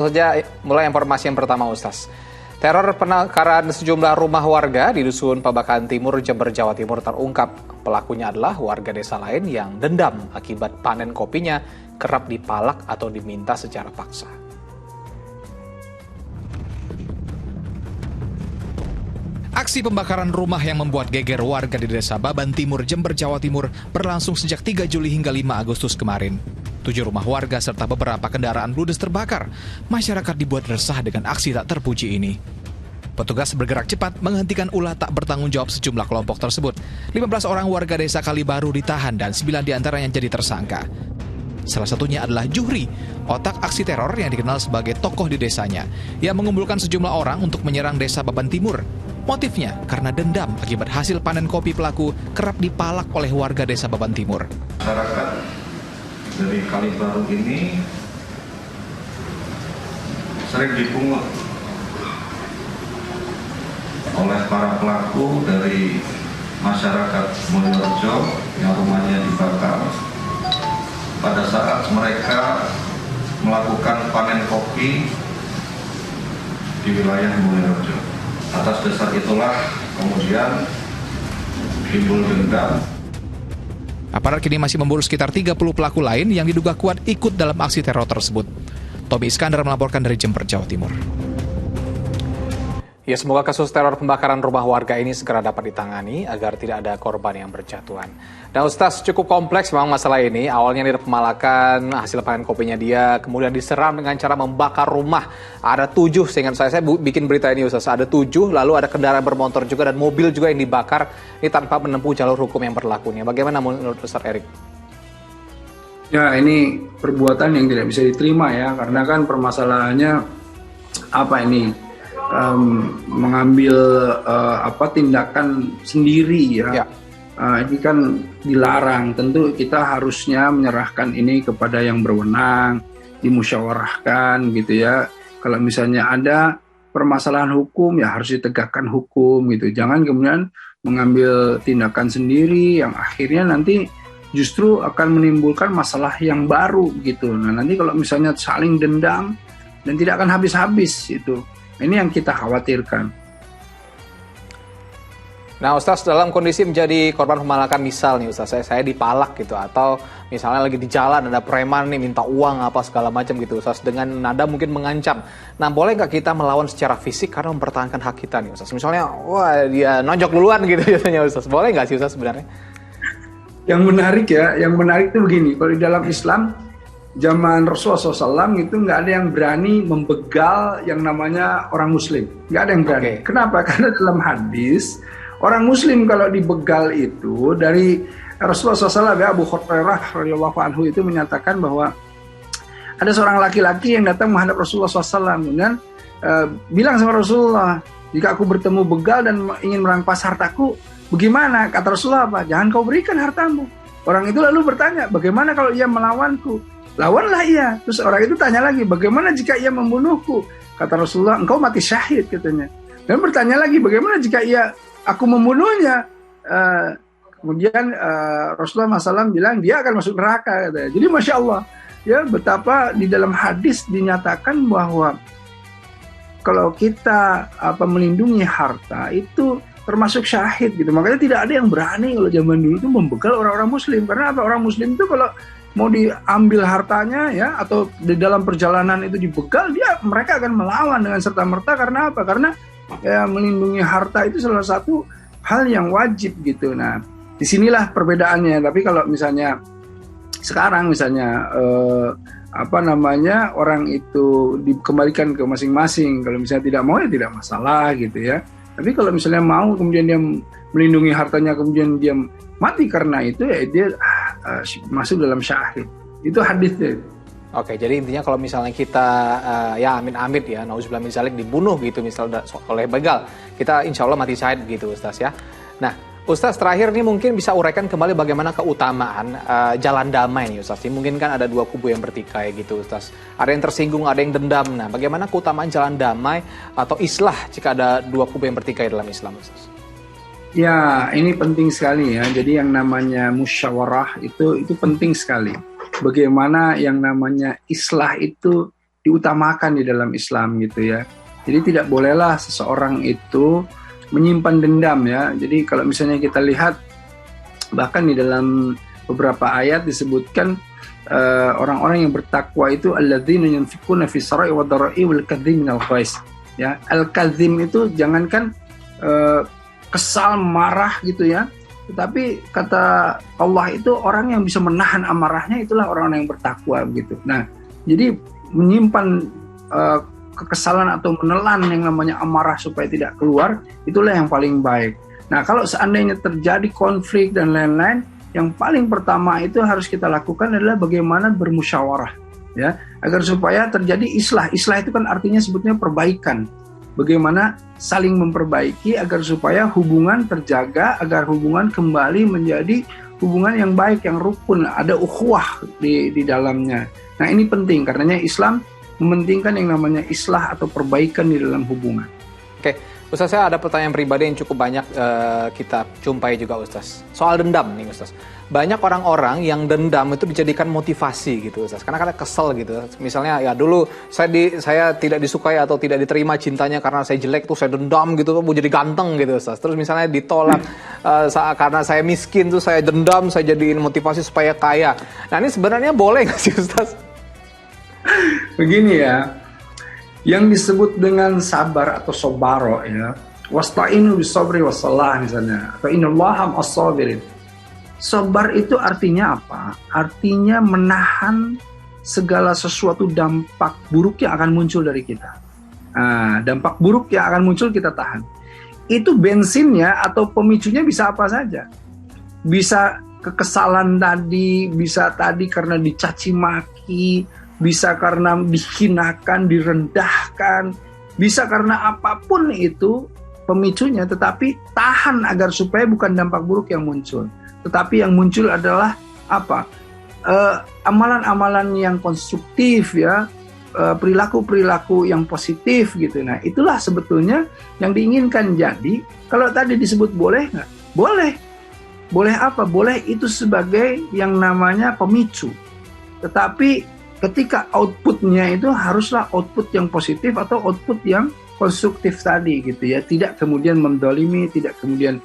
Saja mulai informasi yang pertama, Ustaz. Teror penangkaran sejumlah rumah warga di Dusun Pabakan Timur, Jember, Jawa Timur terungkap. Pelakunya adalah warga desa lain yang dendam akibat panen kopinya kerap dipalak atau diminta secara paksa. Aksi pembakaran rumah yang membuat geger warga di Desa Baban Timur, Jember, Jawa Timur berlangsung sejak 3 Juli hingga 5 Agustus kemarin. 7 rumah warga serta beberapa kendaraan ludes terbakar. Masyarakat dibuat resah dengan aksi tak terpuji ini. Petugas bergerak cepat menghentikan ulah tak bertanggung jawab sejumlah kelompok tersebut. 15 orang warga desa Kalibaru ditahan dan 9 diantaranya jadi tersangka. Salah satunya adalah Juhri, otak aksi teror yang dikenal sebagai tokoh di desanya, yang mengumpulkan sejumlah orang untuk menyerang desa Baban Timur. Motifnya karena dendam akibat hasil panen kopi pelaku kerap dipalak oleh warga desa Baban Timur. Masyarakat dari Kalibaru ini sering dipungut oleh para pelaku dari masyarakat Mulyorejo yang rumahnya dibakar pada saat mereka melakukan panen kopi di wilayah Mulyorejo. Atas dasar itulah kemudian timbul dendam. Aparat kini masih memburu sekitar 30 pelaku lain yang diduga kuat ikut dalam aksi teror tersebut. Tommy Iskandar melaporkan dari Jember, Jawa Timur. Ya, semoga kasus teror pembakaran rumah warga ini segera dapat ditangani agar tidak ada korban yang berjatuhan. Dan Ustaz, cukup kompleks memang masalah ini. Awalnya ada pemalakan hasil panen kopinya dia, kemudian diserang dengan cara membakar rumah. Ada 7, seingat saya bikin berita ini Ustaz, ada 7, lalu ada kendaraan bermotor juga dan mobil juga yang dibakar, ini tanpa menempuh jalur hukum yang berlaku. Bagaimana menurut Ustaz Erik? Ya, ini perbuatan yang tidak bisa diterima ya, karena kan permasalahannya mengambil tindakan sendiri ya. Ini kan dilarang. Tentu kita harusnya menyerahkan ini kepada yang berwenang, dimusyawarahkan gitu ya. Kalau misalnya ada permasalahan hukum ya harus ditegakkan hukum gitu. Jangan kemudian mengambil tindakan sendiri yang akhirnya nanti justru akan menimbulkan masalah yang baru gitu. Nah, nanti kalau misalnya saling dendam dan tidak akan habis-habis itu. Ini yang kita khawatirkan. Nah Ustaz, dalam kondisi menjadi korban pemalakan misal nih Ustaz, saya dipalak gitu, atau misalnya lagi di jalan ada preman nih minta uang apa segala macam gitu Ustaz, dengan nada mungkin mengancam. Nah boleh nggak kita melawan secara fisik karena mempertahankan hak kita nih Ustaz? Misalnya, wah dia nonjok duluan gitu biasanya Ustaz. Boleh nggak sih Ustaz sebenarnya? Yang menarik itu begini, kalau di dalam Islam, zaman Rasulullah SAW itu nggak ada yang berani membegal yang namanya orang Muslim. Nggak ada yang berani. Okay. Kenapa? Karena dalam hadis, orang Muslim kalau dibegal itu dari Rasulullah SAW, ya, Abu Hurairah radhiyallahu anhu itu menyatakan bahwa ada seorang laki-laki yang datang menghadap Rasulullah SAW dan bilang sama Rasulullah, jika aku bertemu begal dan ingin merampas hartaku, bagaimana? Kata Rasulullah apa? Jangan kau berikan hartamu. Orang itu lalu bertanya, bagaimana kalau ia melawanku? Lawanlah ia. Terus orang itu tanya lagi, bagaimana jika ia membunuhku? Kata Rasulullah, engkau mati syahid katanya. Dan bertanya lagi, bagaimana jika aku membunuhnya? Kemudian Rasulullah SAW bilang dia akan masuk neraka katanya. Jadi Masya Allah, ya betapa di dalam hadis dinyatakan bahwa kalau kita melindungi harta itu termasuk syahid gitu. Makanya tidak ada yang berani kalau zaman dulu itu membegal orang-orang Muslim. Karena apa? Orang Muslim itu kalau mau diambil hartanya ya, atau di dalam perjalanan itu dibegal, mereka akan melawan dengan serta-merta. Karena apa? Karena ya, melindungi harta itu salah satu hal yang wajib gitu. Nah, disinilah perbedaannya. Tapi kalau misalnya sekarang orang itu dikembalikan ke masing-masing. Kalau misalnya tidak mau ya tidak masalah gitu ya. Tapi kalau misalnya mau kemudian dia melindungi hartanya kemudian dia mati karena itu ya dia masuk dalam syahid. Itu hadisnya. Oke, jadi intinya kalau misalnya kita ya amit-amit ya, nauzubillah min dzalik, dibunuh gitu misalnya oleh begal, kita insya Allah mati syahid gitu Ustaz ya. Nah Ustaz, terakhir nih mungkin bisa uraikan kembali bagaimana keutamaan jalan damai nih Ustaz. Mungkin kan ada 2 kubu yang bertikai gitu Ustaz. Ada yang tersinggung, ada yang dendam. Nah bagaimana keutamaan jalan damai atau islah jika ada 2 kubu yang bertikai dalam Islam Ustaz? Ya, ini penting sekali ya. Jadi yang namanya musyawarah itu penting sekali. Bagaimana yang namanya islah itu diutamakan di dalam Islam gitu ya. Jadi tidak bolehlah seseorang itu menyimpan dendam ya. Jadi kalau misalnya kita lihat bahkan di dalam beberapa ayat disebutkan orang-orang yang bertakwa itu alladzina yunfikuna fis sarai wad dharai wal kadzim minal ghaiz. Ya, al-kadzim itu jangankan kesal, marah gitu ya. Tetapi kata Allah itu orang yang bisa menahan amarahnya itulah orang-orang yang bertakwa gitu. Nah, jadi menyimpan kekesalan atau menelan yang namanya amarah supaya tidak keluar, itulah yang paling baik. Nah, kalau seandainya terjadi konflik dan lain-lain, yang paling pertama itu harus kita lakukan adalah bagaimana bermusyawarah, ya, agar supaya terjadi islah. Islah itu kan artinya sebetulnya perbaikan. Bagaimana saling memperbaiki agar supaya hubungan terjaga, agar hubungan kembali menjadi hubungan yang baik, yang rukun, ada ukhuwah di dalamnya. Nah, ini penting karenanya Islam mementingkan yang namanya islah atau perbaikan di dalam hubungan. Oke, Ustaz, saya ada pertanyaan pribadi yang cukup banyak kita jumpai juga, Ustaz. Soal dendam nih, Ustaz. Banyak orang-orang yang dendam itu dijadikan motivasi gitu, Ustaz. Karena kesel gitu. Misalnya ya dulu saya tidak disukai atau tidak diterima cintanya karena saya jelek tuh saya dendam gitu, mau jadi ganteng gitu, Ustaz. Terus misalnya ditolak karena saya miskin tuh saya dendam, saya jadiin motivasi supaya kaya. Nah, ini sebenarnya boleh nggak sih, Ustaz? Begini ya, yang disebut dengan sabar atau sobaro ya, wasta'inu bisabri wassalah misalnya, atau innallaha ma'as-sabirin. Sabar itu artinya apa? Artinya menahan segala sesuatu dampak buruk yang akan muncul dari kita. Nah, dampak buruk yang akan muncul kita tahan. Itu bensinnya atau pemicunya bisa apa saja. Bisa kekesalan tadi, bisa tadi karena dicaci maki, bisa karena dihinakan, direndahkan, bisa karena apapun itu pemicunya, tetapi tahan agar supaya bukan dampak buruk yang muncul. Tetapi yang muncul adalah apa? Amalan-amalan yang konstruktif ya, perilaku-perilaku yang positif gitu. Nah, itulah sebetulnya yang diinginkan. Jadi, kalau tadi disebut boleh nggak? Boleh. Boleh apa? Boleh itu sebagai yang namanya pemicu. Tetapi ketika outputnya itu haruslah output yang positif atau output yang konstruktif tadi gitu ya. Tidak kemudian mendolimi, tidak kemudian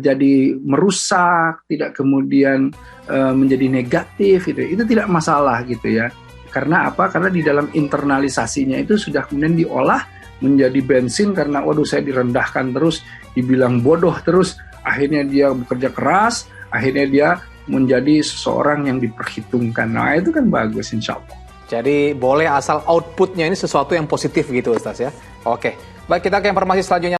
jadi merusak, tidak kemudian menjadi negatif gitu. Itu tidak masalah gitu ya. Karena apa? Karena di dalam internalisasinya itu sudah kemudian diolah menjadi bensin karena waduh saya direndahkan terus, dibilang bodoh terus, akhirnya dia bekerja keras, akhirnya dia menjadi seseorang yang diperhitungkan. Nah, itu kan bagus insya Allah. Jadi boleh asal outputnya ini sesuatu yang positif gitu, Ustaz ya. Oke, baik, kita ke informasi selanjutnya.